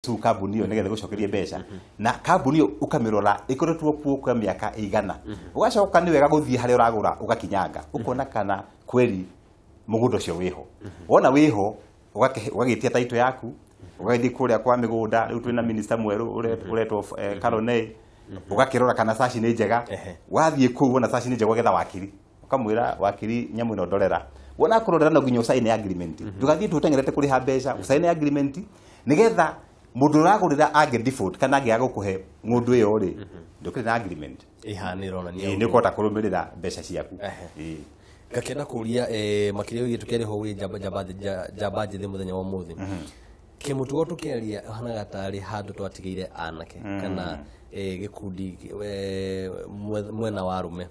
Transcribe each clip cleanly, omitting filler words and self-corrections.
su kambuni yo negethe gucokerie mbeca na kambuni yo ukamirora ikoretwo kuo kwa miaka igana ugacoka ni wega guthie hari uragura ugakinyanga ukona kana kweli mugunda ucio wiho wona wiho ugagitia taito yaku ugathie kuria kwa migunda riu twina minister mweru uretwo Karone ugakirora kana saci ni njega wathie ku wona saci ni njega ugetha wakiri ukamwira wakiri nyamu ino ndorera wona kurorera no ginyo sign agreement tugathie tutengerete kuri ha mbeca sign agreement nigetha mundu uragurira age default kana age agukuhe ngundu iyo ri ndukire na agreement ihaniro na niyo ni kota kurumirira mbeca ciaku gakenda kuria makirio gitu kere ho wi jamba jithi muthenya wa muthi kimutugo tukiaria hana gatari handu twatigire anake kana gikundi mwena wa rume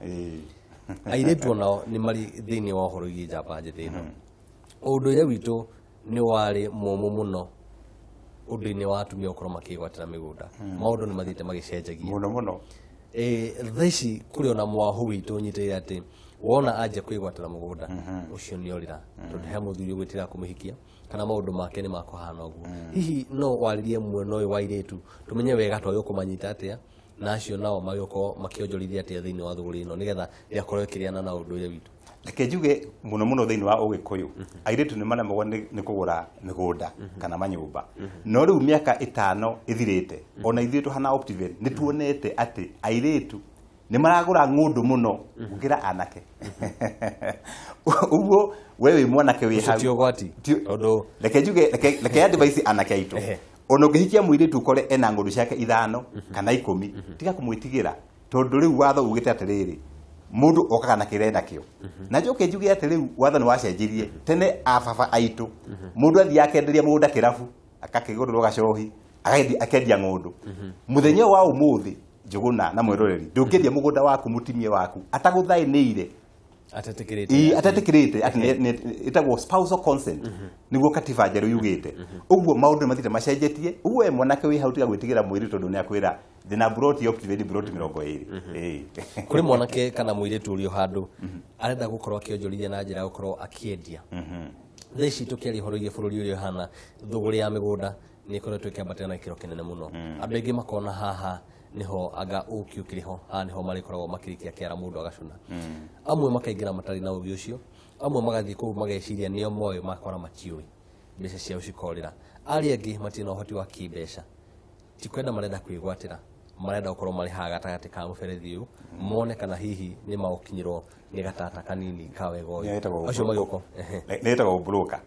airetu nao ni mari thini wa horo gi jamba jithi no undu ile witu ni wari mumu muno udini wa atumia ukoro makigwatira migunda maundu ni mathite magicenjagia muno thaici kuri ona mwahu witu nyite ati wona aje kwigwatira mugunda ucio ni orira tondu he muthuri gwitira kumuhikia kana maundu make ni makohana uguo hihi no waririe mweno uyu wa iretu tumenye wega twayo kumanyita atia na acio nao magiko makionjorithia atia thini wa thuguri ino nigetha yakorwo ikiriana na undu ile witu reke njuge muno thini wa ugikuyu airetu ni mana mogwa ni kugura migunda kana manyumba no riu miaka 5 ithirite ona ithuĩ tuhana Optiven ni tuonete ati airetu ni maragura ngundu muno gukira anake uguo wewe mwanake wi hau tio gwati tondu reke njuge reke advice anake aitu ona ungihikia muiritu ukore ena ngundu ciake 5 kana 10 tiga kumwitigira tondu riu watho ugite atiriri mundu okaga na kirenda kio na njoke njuge ati riu watho ni wacenjirie tene ababa aitu mundu athia akenderia mugunda kirabu akakigururwo gacohi akendia ngundu muthenya wa umuthi njuguna na mwiroreri ndungeria mugunda waku mutimie waku ataguthainiire atatikirite ati itagwo spousal consent niguo katiba njeru yugite uguo maundu mathite macenjetie uwe mwanake wi hau tiga gwitigira mwiri tondu ni akwira thina brought Optiven brought 20 kuri mwanake kana mwiritu uri handu arenda gukorwo akionjorithia na njira gukorwo akiendia thaici tukiari horo ige bururi uri hana thuguri ya migunda ni koretwo ikiambatana na ikiro kinene muno andu aingi makona haha niho aga ukiukiriho niho mari koragwo makirikia kiara mundu agacuna amwe makaingira matari na uthi ucio amwe magathie ku mageciria nio moyo makora machiui mbeca ciao cikorira ari angi matina uhoti wa kimbeca tikwenda marenda kwigwatira marenda gukorwo mari ha gatagati ka muberethi uyu mone kana hihi ni maukinyirwo ni gatata kanini kawega uyu acio magiko netagwo broker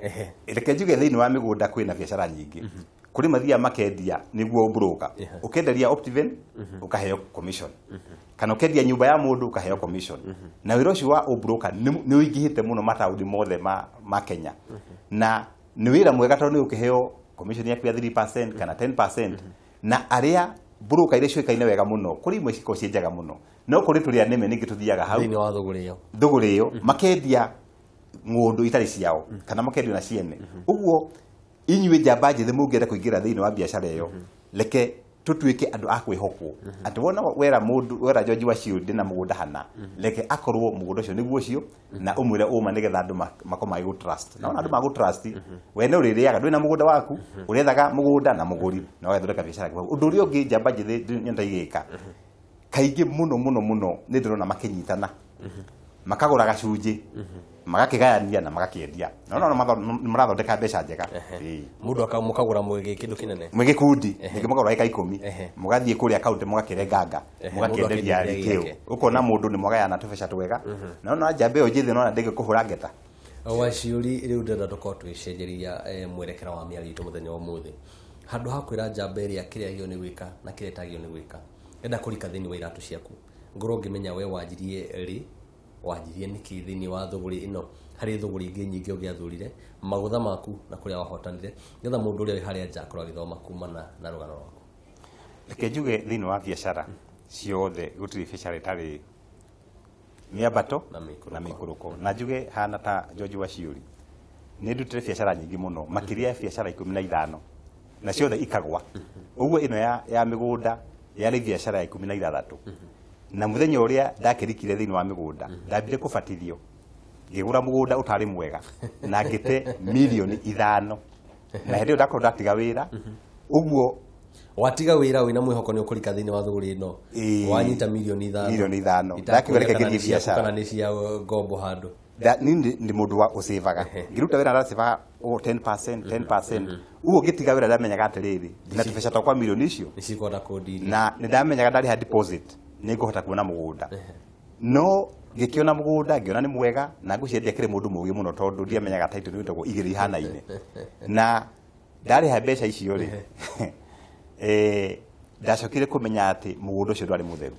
reke njuge thini wa migunda kwina biacara nyingi kuri mathia makendia niguo broker ukenderia Optiven ukaheo commission kana ukendia nyumba ya mundu ukaheo commission na wiro ucio wa broker ni uingihite muno mataudi mothe ma Kenya na ni wira mwega tondu ni ukiheo commission ya 3% kana 10% na aria broker ile cioikaine wega muno kuri imwe ciko cienjaga muno no kuri turia neme ningi tuthiaga hau thini wa thuguri iyo makendia ngundu itari ciao kana makendia na ciene uguo inywe jamba njithe mungienda kuingira thini wa biacara iyo leke tutuike andu akwihokwo ati wona wera mundu wera George wa Shield na mugunda hana leke akorwo mugunda ucio niguo cio na umwire uma nigetha andu makoma igu trust na andu magu trust we ne uririaga ndwina mugunda waku urethaga mugunda na muguri na wethondeka biacara kwa undu uri ungi jamba njithe nyenda igika kaingi muno ni ndirona makinyitana makagura gacunji magakigayania na magakiendia no marathondeka mbeca njega mundu akamukagura mwege kindu kinene mwege kundi ngimugura eka 10 mugathie kuri account mugakirenganga mugakienderia rikio ukona mundu ni mugayana tubeca twega no njambe yo njithi no ndege kuhura ngeta waciuri riu ndenda tukorwo twicenjeria mwerekera wa miari itu muthenya wa muthi handu hakwira njambe ria kiria gio ni gwika na kiria tagio ni gwika enda kurika thini wa iratu ciaku ngoro ngimenya we wanjirie ri wanjirie niki thini wa thuguri ino hari thuguri ingi nyingi ugiathurire magutha maku na kuria wahotanire getha mundu uria hari anja akorwo agithoma kumana na rugano rwaku reke njuge thini wa biacara ciothe gutiri biacara itari miambato na mikuruko na njuge hana ta George wa Shield ni ndutire biacara nyingi muno makiria biacara 15 na ciothe ikagwa uguo ino ya migunda yari biacara ya 16 na muthenya uria ndakirikire thini wa migunda ndambire kubatithio ngigura mugunda utari mwega na ngite milioni 5 na hindi ndakorwo ndatiga wira uguo watiga wira wina mwihoko ni ukurika thini wa thuguri no wanyita milioni 5 ndakiwereke ngirie biashara kana ni cia ngombo handu ndi mundu wa usivaga ngiruta wira ndasivaga 10% uguo ngitiga wira ndamenyaga atiriri na tubesha tokwa milioni icio nicikota kodi na ndamenyaga ndari ha deposit ningũhota kuona mugunda no ngikiona mugunda ngiona ni mwega na nguciendia kire mundu mugi muno tondu ndiamenyaga title ni witagwo igiri ihanaine na ndari ha mbeca icio ri ndacokire kumenya ati mugunda ucio ndwari mutheru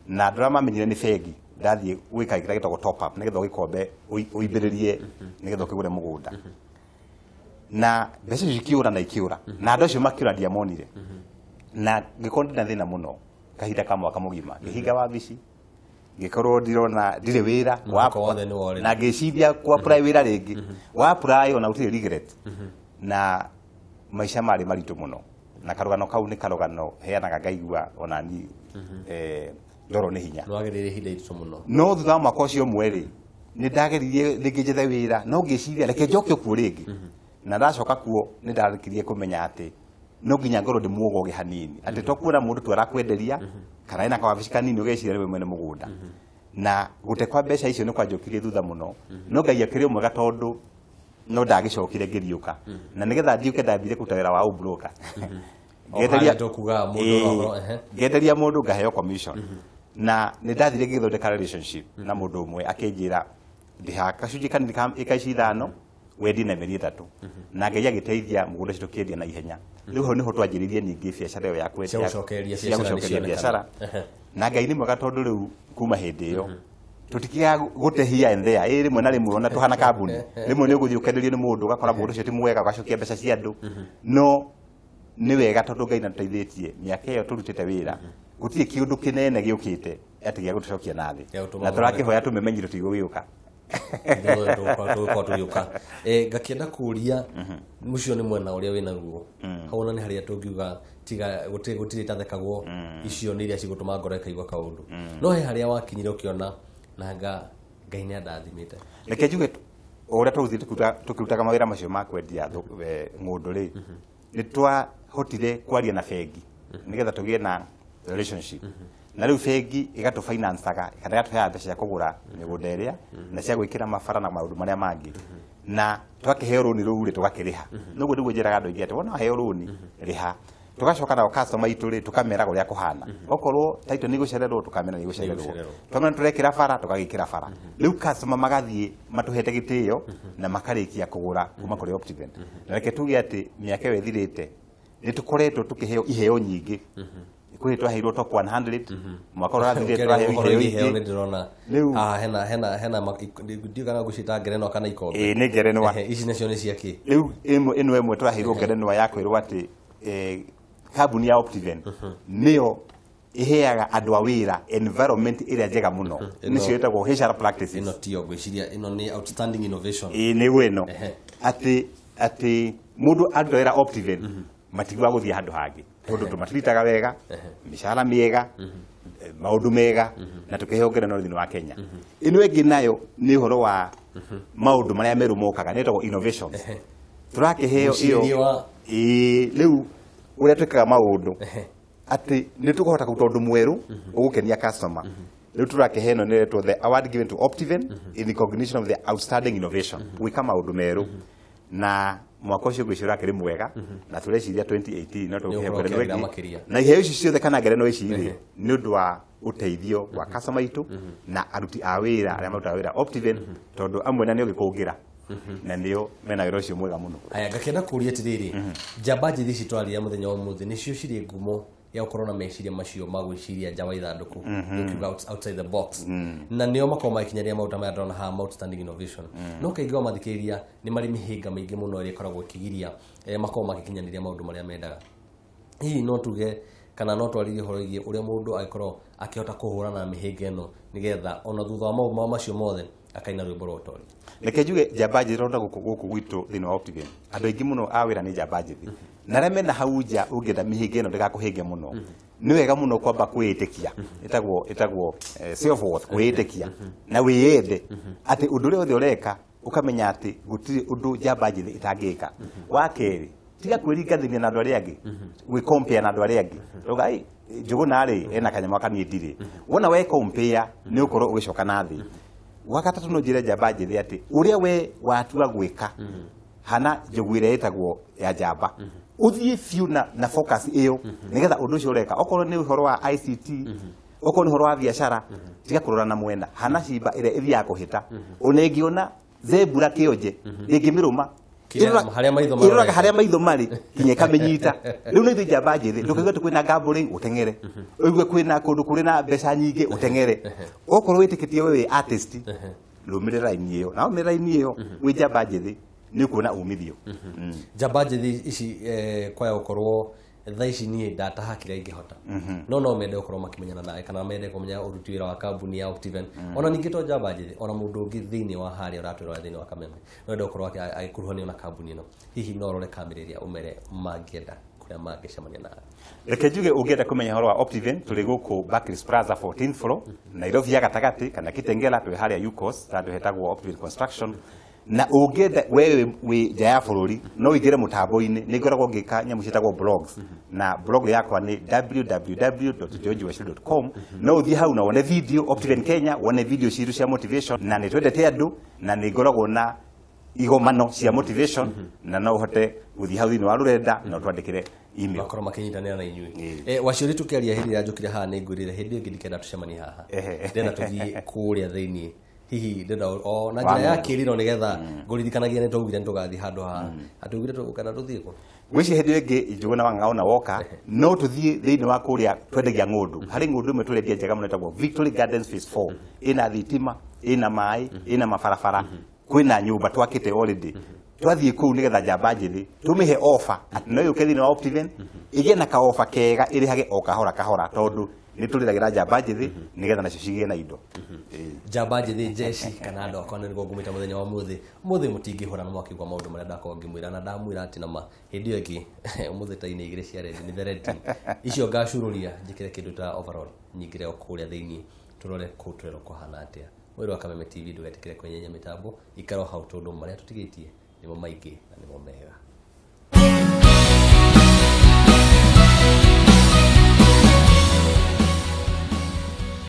na ndramamenyire ni bengi ndathie gwika kira gitagwo top up nigetha gikombe uimbiririe nigetha ukigure mugunda na mbeca ikiura na ikiura na andu acio makiura ndiamonire na ngikondi na thina muno kahinda ka mwaka mugima ngihinga wabici ngikorwo ndirona ndire wira na ngicithia kwa apply wira ringi wa apply ona utire regret na maisha mari maritu muno na karugano kau ni karugano heanaga ngaigua ona ni ndoro ni hinya no agerire hinda itu muno no thutha mwaka ucio mweri ni ndageririe ringi njethe wira no ngiciria reke njoke kuo ringi na ndacoka kuo ni ndarikirie kumenya ati no nginya ngoro ndimuogoge hanini ati to kuona mundu tu arakwenderia kana ina kawabici kanini ugeciria riwe mwene mugunda na gutekwa mbeca icio ni kwanjokirie thutha muno no ngai akirio mwega tondu no ndagicokire ngiriuka na nigetha ndiuke ndambire kuta wira wa ubroka ngenderia mundu ngaheo commission na ni ndathire ngithondeka relationship na mundu umwe akinjira ndiha kacunji kanini ikaici 5 wedi na meri 3 na ngai agiteithia mugunda citu kiendia na ihenya riu ho niho twanjiririe ningi biashara yo ya kwendia cia biashara na ngai ni mwega tondu riu kuma hindi iyo tutikiga gute here and there rimwe na rimwe ona tuhana kambuni rimwe ni uguthii ukenderio ni mundu ugakora mundu ucio ti mwega ugacokia mbeca cia andu no ni wega tondu ngai na tuteithĩtie miaka iyo turutite wira gutire kiundu kinene giukite ati gia gutucokia nathi na turakihoya tumemenyire tuigugiuka ngakienda kuria mucio ni mwena uria wina guo hauna ni haria tungiuga tiga gutire tathekagwo icio ni iria cigutuma ngoro ikaigwa kaundu no he haria wakinyire ukiona nanga ngai ni ndathimite reke njuge uria tukirutaga mawira macio ma kwendia ngundu ri ni twahotire kwaria na bengi nigetha tugie na relationship na riu bengi igatu financeaga kana igatuhea mbeca cia kugura migunda iria na cia gwikira mabara na maundu maria mangi na twakiheo runi riu ri tugakiriha nuguo niguo njiraga andu ingi ati wona heo runi riha tugacoka na customer itu ri tukamera guria kuhana okorwo title ni gucererwo tukamera ni gucererwo twamena turekira bara tugagikira bara riu customer magathie matuhete gitio na makarikia kugura kuma kuri Optiven na reke tuge ati miaka yo ithirite ni tukoretwo tukiheo iheo nyingi kuri twaheirwo top 100 mwaka urathire twaheo iheo ni ndirona hena ndigana gucita ngerenwa kana ikombe ni ngerenwa ici nacio ni ciaki riu ino emwe twaheirwo ngerenwa ya kwirwo ati kambuni ya Optiven niyo iheaga andu a wira environment area njega muno nicio etagwo HR practices ino tio gwiciria ino ni outstanding innovation ni weno ati mundu andoera Optiven matigwa guthia handu hangi tondu tumatiritaga wega mishara miega maundu mega na tukihongera no thini wa Kenya ino engi nayo ni horo wa maundu maria meru mokaga netagwo innovation turakiheo iyo riu uria twikaga maundu ati ni tukuhota kuruta undu mweru ugukenia customer riu turakiheno ni to the award given to Optiven in recognition of the outstanding innovation gwika maundu meru na mwaka ucio gwicira kiri mwega na tureciria 2018 no tukihengere na iheo ici ciothe kana ngerenwa ici ni undu wa uteithio wa customer itu na aruti a wira aria marutaga wira Optiven tondu amwe na nio gikungira na ndio mena wira ucio mwega muno aya ngakenda kuria tiriri jamba njithi citwaria muthenya wa muthi nicio ciri ngumo ya ukorona meciria macio magwiciria nja wa ithanduku looking outside the box na nio makoma ikinyaria mauta maya ndona ha outstanding innovation no kaigwa mathikiria ni mari mihinga maingi muno iri koragwo kigiria makoma ikinyaniria maundu maria mendaga hihi no tuge kana no twaririe horo igie uria mundu aikorwo akihota kuhurana na mihinga eno nigetha ona thutha wa maundu macio mothe akaina rwimbo rotori reke njuge jamba njironda guku gwitu thini wa Optiven andu aingi muno a wira ni jamba njithi na reme na hauja ungenda mihinga eno ndigakuhinge muno ni wega muno kwamba kwitikia itagwo self worth kwitikia na wiyende ati undu ri othe ureka ukamenya ati gutiri undu jamba njithi itangika wa keri tiga kwĩringathania na andũ arĩa angĩ we compare na andũ arĩa angĩ uga ai Njuguna rĩ ena kanyama kaniĩ ndirĩ wona we compare nĩ ũkorwo ũgĩcoka na thĩ wagatatũ no njĩre njamba njĩthĩ atĩ ũrĩa we watua gwĩka hana njogu ĩrĩa ĩtagwo ya njamba uthiĩ biũ na focus ĩyo nĩgetha ũndũ ũcio ũreka okorwo nĩ ũhoro wa ICT okorwo nĩ ũhoro wa biacara tiga kũrora na mwena hana cimba ĩrĩa ĩthiaga kũhĩta ũnengiona zebura kĩonje ĩngĩmĩrũma iroraga harĩa maitho marĩ kinya ĩkamĩnyita rĩu nĩ ithuĩ njamba njĩthĩ ndũkaigue atĩ kwĩna gambling ũteng'ere ũigue kwĩna kũndũ kũrĩ na mbeca nyingĩ ũteng'ere okorwo wĩtĩkĩtie we wĩ artist rũmĩrĩra raini ĩyo na ũmĩrĩra raini ĩyo wĩ njamba njĩthĩ nĩ kuona umithio njamba njĩthĩ ici kwaya gũkorwo thaa ici niĩ ndataha kĩrĩa ingĩhota no mende gũkorwo makĩmenyana nawe kana mende kũmenya ũruti wĩra wa kambuni ya Optiven ona ningĩ to njamba njĩthĩ ona mũndũ ũngĩ thĩinĩ wa harĩa ũratwĩra thĩinĩ wa Kameme no ende gũkorwo agĩkuruhanio na kambuni ĩno hihi no ũrore kamĩrĩria ũmere mangĩenda kũrĩa mangĩcemania nawe reke njuge ũngĩenda kũmenya ũhoro wa Optiven tũrĩ gũkũ Barclays Plaza 14th floor Nairobi ya gatagatĩ kana Kitengela twĩ harĩa UCOS handũ hetagwo Optiven Construction na ũngĩenda wewe wĩ nja ya bũrũri no ũingĩre mũtambo-inĩ nĩ ngoragwo ngĩka nyamũ ciĩtagwo blogs na blog yakwa nĩ www.georgewashili.com no ũthiĩ hau na wone video Optiven Kenya wone video ciitũ cia motivation na nĩ twendete andũ na nĩ ngoragwo na igomano cia motivation na no ũhote gũthiĩ hau thĩinĩ wa rũrenda na ũtwandĩkĩre email makorwo makĩnyitanĩra na inyuĩ Wachuri tũkĩaria hĩndĩ ĩrĩa njũkire haha nĩ ngwĩrire hĩndĩ ĩngĩ ndikenda tũcemanie haha ndĩrenda tũthiĩ kũrĩa thĩinĩ hihi ndenda o na njĩra ya kĩrĩro nĩgetha ngũririkanagia nĩ twaugire nĩ tũgathiĩ handũ haha atugire kana tũthiĩ kũ gwĩci hĩndĩ ĩngĩ Njuguna wa Ng'aũ na woka no tũthiĩ thĩinĩ wa kũrĩa twendagia ng'ũndũ harĩ ng'ũndũ ĩmwe tũrendia njega mũno ĩtagwo Victory Gardens Phase 4 ĩna thitima ĩna maĩ ĩna mabarabara kwĩna nyũmba twakĩte already twathiĩ kũu nĩgetha njamba njĩthĩ tũmĩhe offer atĩ no yũke thĩinĩ wa Optiven ĩgĩe na ka offer kega ĩrĩhage o kahora kahora tondũ nĩ tũrĩragĩra njamba njĩthĩ nĩgetha nacio cigĩe na indo njamba njĩthĩ Jeci kana andũ akwa nĩguo ngũmĩta mũthenya wa ũmũthĩ mũtingĩhũra na mwakigwa maũndũ marĩa ndakorwo ngĩmwĩra na ndamwĩra atĩ nama hĩndĩ ĩyo ĩngĩ ũmũthĩ ta-inĩ igĩrĩ cia rendi nĩ the red team icio ngacurũria njĩkĩre kĩndũ ta overall nyingĩre o kũrĩa thĩinĩ tũrore kũu twĩrwo kũhana atĩa mwĩrĩ wa Kameme TV ndũgetĩkĩre kwenyenyia mĩtambo ikara hau tondũ marĩa tũtigĩtie nĩmo maingĩ na nĩmo mega